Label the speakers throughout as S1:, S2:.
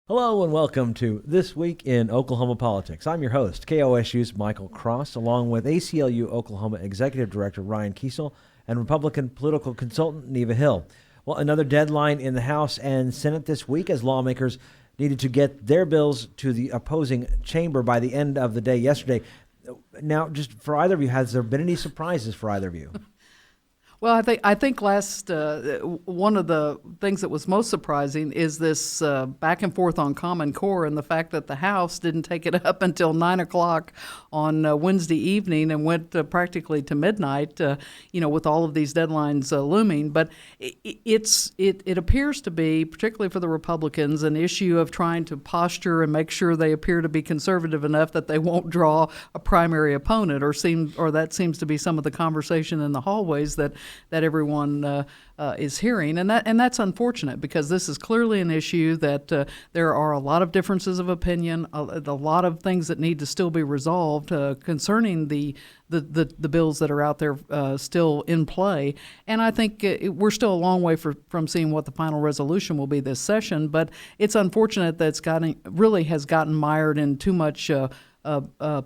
S1: Hello and welcome to This Week in Oklahoma Politics. I'm your host, KOSU's Michael Cross, along with ACLU Oklahoma Executive Director Ryan Kiesel and Republican political consultant Neva Hill. Well, another deadline in the House and Senate this week as lawmakers needed to get their bills to the opposing chamber by the end of the day yesterday. Now, just for either of you, has there been any surprises for either of you?
S2: Well, I think one of the things that was most surprising is this back and forth on Common Core and the fact that the House didn't take it up until 9 o'clock on Wednesday evening and went practically to midnight, with all of these deadlines looming. But it appears to be, particularly for the Republicans, an issue of trying to posture and make sure they appear to be conservative enough that they won't draw a primary opponent, or that seems to be some of the conversation in the hallways that everyone is hearing, and that's unfortunate because this is clearly an issue that there are a lot of differences of opinion, a lot of things that need to still be resolved concerning the bills that are out there still in play. And I think we're still a long way from seeing what the final resolution will be this session. But it's unfortunate that it's has gotten mired in too much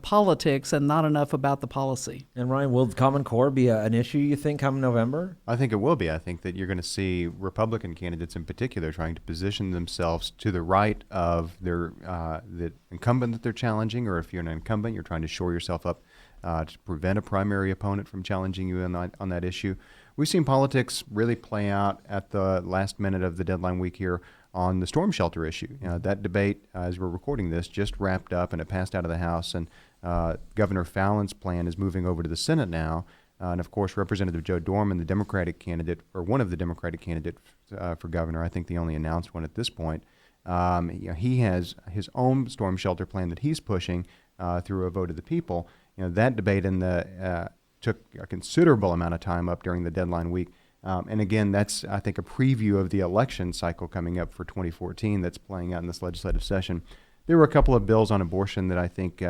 S2: politics and not enough about the policy.
S1: And Ryan, will the Common Core be an issue, you think, come November?
S3: I think it will be. I think that you're going to see Republican candidates in particular trying to position themselves to the right of the incumbent that they're challenging, or if you're an incumbent, you're trying to shore yourself up to prevent a primary opponent from challenging you on that issue. We've seen politics really play out at the last minute of the deadline week here on the storm shelter issue. That debate, as we're recording this, just wrapped up and it passed out of the House, and Governor Fallon's plan is moving over to the Senate now. And of course, Representative Joe Dorman, the Democratic candidate, or one of the Democratic candidates for governor, I think the only announced one at this point, he has his own storm shelter plan that he's pushing through a vote of the people. That debate took a considerable amount of time up during the deadline week. And again, that's, I think, a preview of the election cycle coming up for 2014 that's playing out in this legislative session. There were a couple of bills on abortion that I think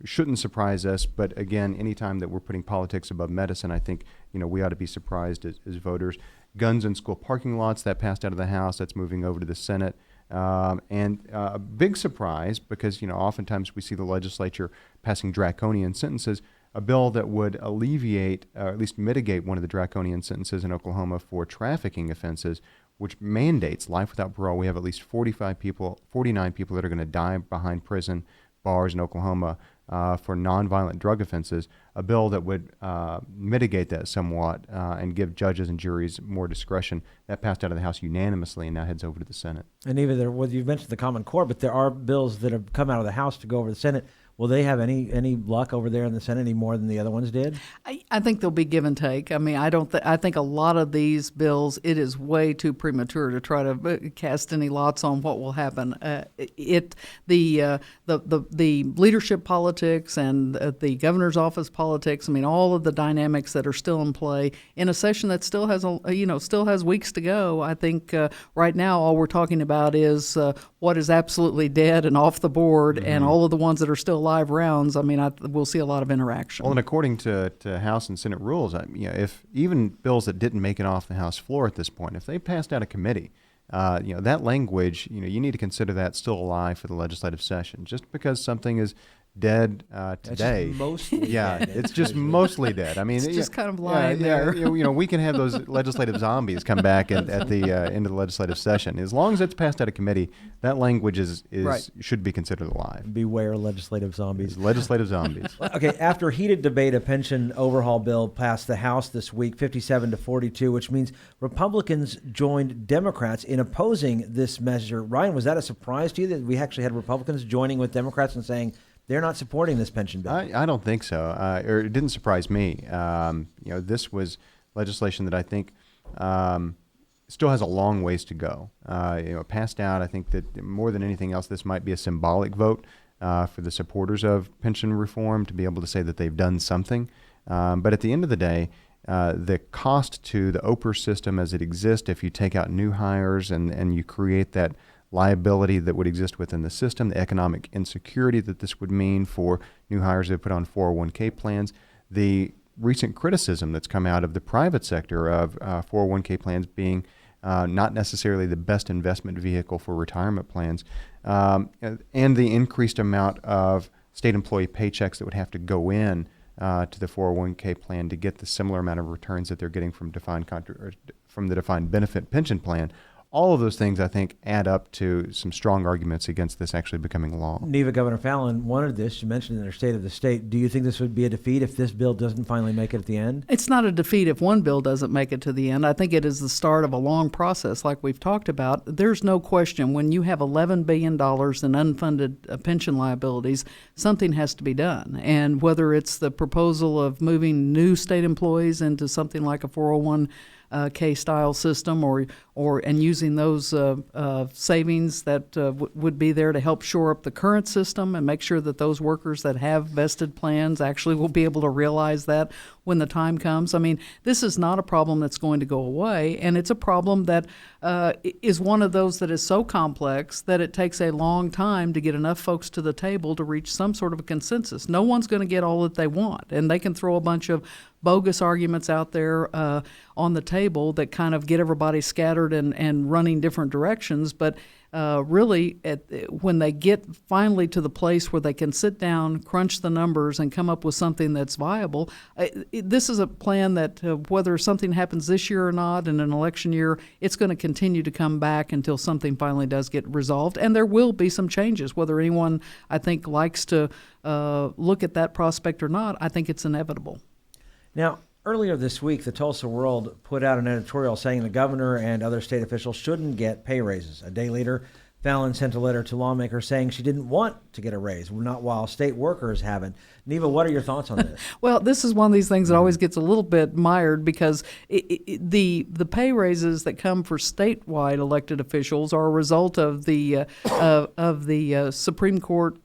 S3: shouldn't surprise us. But again, anytime that we're putting politics above medicine, I think we ought to be surprised as voters. Guns in school parking lots, that passed out of the House. That's moving over to the Senate. And a big surprise, because oftentimes we see the legislature passing draconian sentences, a bill that would alleviate, or at least mitigate, one of the draconian sentences in Oklahoma for trafficking offenses, which mandates life without parole. We have at least 49 people that are going to die behind prison bars in Oklahoma for nonviolent drug offenses. A bill that would mitigate that somewhat and give judges and juries more discretion. That passed out of the House unanimously and now heads over to the Senate.
S1: And even you've mentioned the Common Core, but there are bills that have come out of the House to go over to the Senate. Will they have any luck over there in the Senate any more than the other ones did?
S2: I think there'll be give and take. I mean, I think a lot of these bills, it is way too premature to try to cast any lots on what will happen. The leadership politics and the governor's office politics. I mean, all of the dynamics that are still in play in a session that still has weeks to go. I think right now all we're talking about is what is absolutely dead and off the board, and all of the ones that are still live rounds. I mean, we'll see a lot of interaction.
S3: Well, and according to House and Senate rules, if even bills that didn't make it off the House floor at this point, if they passed out of committee, that language, you need to consider that still alive for the legislative session. Just because something is dead today, it's just mostly dead. I mean,
S2: it's just kind of lying there.
S3: We can have those legislative zombies come back at the end of the legislative session. As long as it's passed out of committee, that language should be considered alive.
S1: Beware legislative zombies.
S3: Legislative zombies.
S1: Okay, after heated debate, a pension overhaul bill passed the House this week, 57-42, which means Republicans joined Democrats in opposing this measure. Ryan, was that a surprise to you that we actually had Republicans joining with Democrats and saying they're not supporting this pension bill?
S3: I don't think so. Or it didn't surprise me. This was legislation that I think still has a long ways to go. Passed out, I think that more than anything else, this might be a symbolic vote for the supporters of pension reform to be able to say that they've done something. But at the end of the day, the cost to the OPR system as it exists, if you take out new hires and you create that liability that would exist within the system, the economic insecurity that this would mean for new hires that put on 401k plans, the recent criticism that's come out of the private sector of 401k plans being not necessarily the best investment vehicle for retirement plans. and the increased amount of state employee paychecks that would have to go in to the 401k plan to get the similar amount of returns that they're getting from from the defined benefit pension plan. All of those things, I think, add up to some strong arguments against this actually becoming law.
S1: Neva, Governor Fallon wanted this. She mentioned in her State of the State. Do you think this would be a defeat if this bill doesn't finally make it at the end?
S2: It's not a defeat if one bill doesn't make it to the end. I think it is the start of a long process like we've talked about. There's no question when you have $11 billion in unfunded pension liabilities, something has to be done. And whether it's the proposal of moving new state employees into something like a 401k style system and using those savings that would be there to help shore up the current system and make sure that those workers that have vested plans actually will be able to realize that when the time comes. I mean, this is not a problem that's going to go away, and it's a problem that is one of those that is so complex that it takes a long time to get enough folks to the table to reach some sort of a consensus. No one's going to get all that they want, and they can throw a bunch of bogus arguments out there on the table that kind of get everybody scattered and running different directions. But really, when they get finally to the place where they can sit down, crunch the numbers, and come up with something that's viable, this is a plan that whether something happens this year or not in an election year, it's going to continue to come back until something finally does get resolved. And there will be some changes. Whether anyone, I think, likes to look at that prospect or not, I think it's inevitable.
S1: Now, earlier this week, the Tulsa World put out an editorial saying the governor and other state officials shouldn't get pay raises. A day later, Fallon sent a letter to lawmakers saying she didn't want to get a raise, not while state workers haven't. Neva, what are your thoughts on this?
S2: Well, this is one of these things that always gets a little bit mired because the pay raises that come for statewide elected officials are a result of the Supreme Court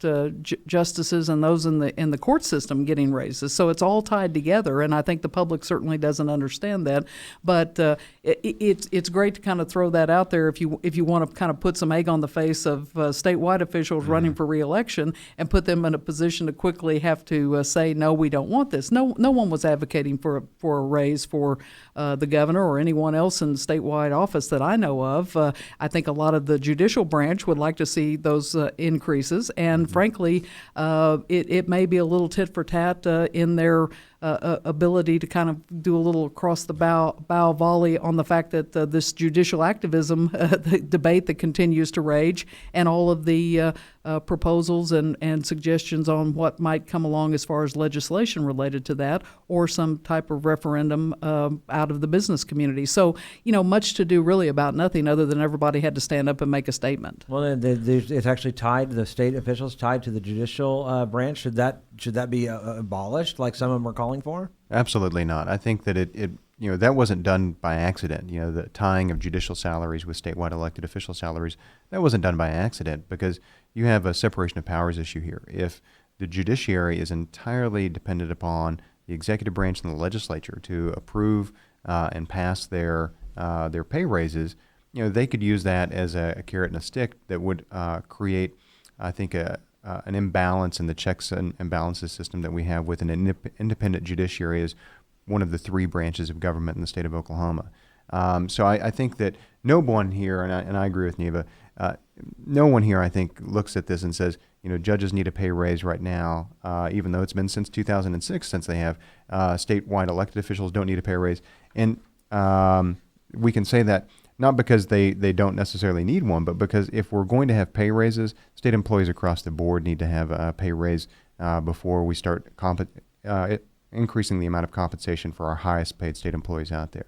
S2: justices and those in the court system getting raises. So it's all tied together, and I think the public certainly doesn't understand that. But it's great to kind of throw that out there if you want to kind of put some egg on the face of statewide officials running for re-election and put them in a position to quickly have to say, no, we don't want this. No one was advocating for a raise for the governor or anyone else in statewide office that I know of. I think a lot of the judicial branch would like to see those increases, and frankly, it may be a little tit for tat in their ability to kind of do a little across the bow volley on the fact that this judicial activism the debate that continues to rage and all of the proposals and suggestions on what might come along as far as legislation related to that or some type of referendum out of the business community. So, much to do really about nothing other than everybody had to stand up and make a statement.
S1: Well, it's actually tied, the state officials tied to the judicial branch. Should that be abolished like some of them are calling for?
S3: Absolutely not. I think that it that wasn't done by accident. The tying of judicial salaries with statewide elected official salaries, that wasn't done by accident because you have a separation of powers issue here. If the judiciary is entirely dependent upon the executive branch and the legislature to approve and pass their pay raises, they could use that as a carrot and a stick that would create, I think, an imbalance in the checks and balances system that we have with an independent judiciary as one of the three branches of government in the state of Oklahoma. So I think that no one here, and I agree with Neva, no one here I think looks at this and says, judges need a pay raise right now, even though it's been since 2006 since they have. Statewide elected officials don't need a pay raise. And we can say that not because they don't necessarily need one, but because if we're going to have pay raises, state employees across the board need to have a pay raise before we start increasing the amount of compensation for our highest paid state employees out there.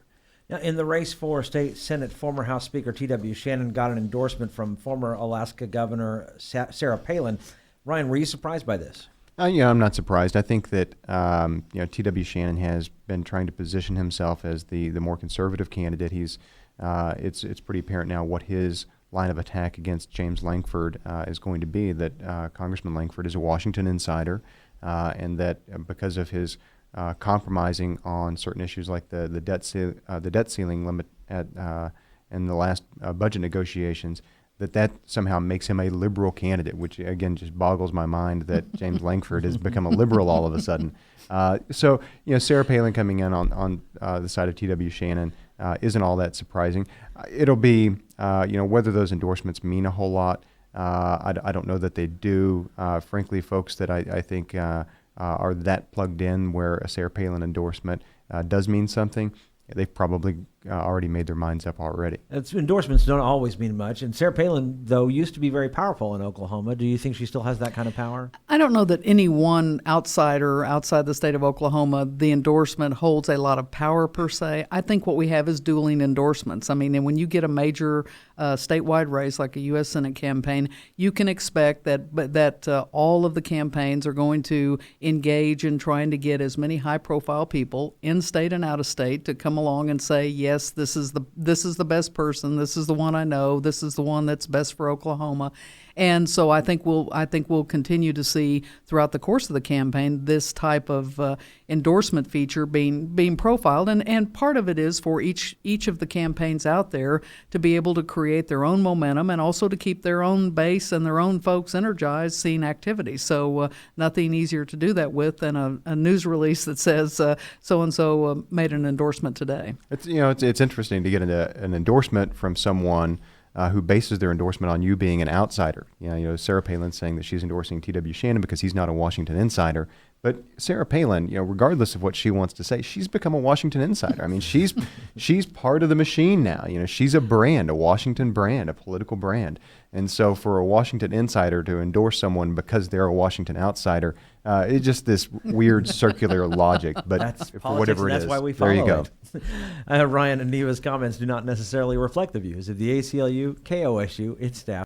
S1: Now, in the race for state Senate, former House Speaker T.W. Shannon got an endorsement from former Alaska Governor Sarah Palin. Ryan, were you surprised by this?
S3: I'm not surprised. I think that T.W. Shannon has been trying to position himself as the more conservative candidate. It's pretty apparent now what his line of attack against James Lankford is going to be. That Congressman Lankford is a Washington insider, and that because of his compromising on certain issues like the debt ceiling limit in the last budget negotiations, that somehow makes him a liberal candidate, which again just boggles my mind that James Lankford has become a liberal all of a sudden. So Sarah Palin coming in on the side of T.W. Shannon isn't all that surprising. It'll be whether those endorsements mean a whole lot. I don't know that they do. Frankly, folks that I think are that plugged in where a Sarah Palin endorsement does mean something, they've probably already made their minds up already.
S1: Endorsements don't always mean much. And Sarah Palin, though, used to be very powerful in Oklahoma. Do you think she still has that kind of power?
S2: I don't know that any one outsider outside the state of Oklahoma, the endorsement holds a lot of power per se. I think what we have is dueling endorsements. I mean, and when you get a major statewide race like a U.S. Senate campaign, you can expect that all of the campaigns are going to engage in trying to get as many high-profile people in state and out of state to come along and say, yes, this is the best person. This is the one I know. This is the one that's best for Oklahoma. And so I think we'll continue to see throughout the course of the campaign this type of endorsement feature being profiled, and part of it is for each of the campaigns out there to be able to create their own momentum and also to keep their own base and their own folks energized seeing activity. So nothing easier to do that with than a news release that says so and so made an endorsement today.
S3: It's interesting to get an endorsement from someone who bases their endorsement on you being an outsider. Sarah Palin saying that she's endorsing T.W. Shannon because he's not a Washington insider. But Sarah Palin, regardless of what she wants to say, she's become a Washington insider. I mean, she's part of the machine now. She's a brand, a Washington brand, a political brand. And so for a Washington insider to endorse someone because they're a Washington outsider, it's just this weird circular logic. But
S1: That's
S3: for
S1: politics,
S3: whatever
S1: and
S3: it
S1: that's
S3: is,
S1: why we follow
S3: there you go.
S1: it. Ryan and Neva's comments do not necessarily reflect the views of the ACLU, KOSU, its staff.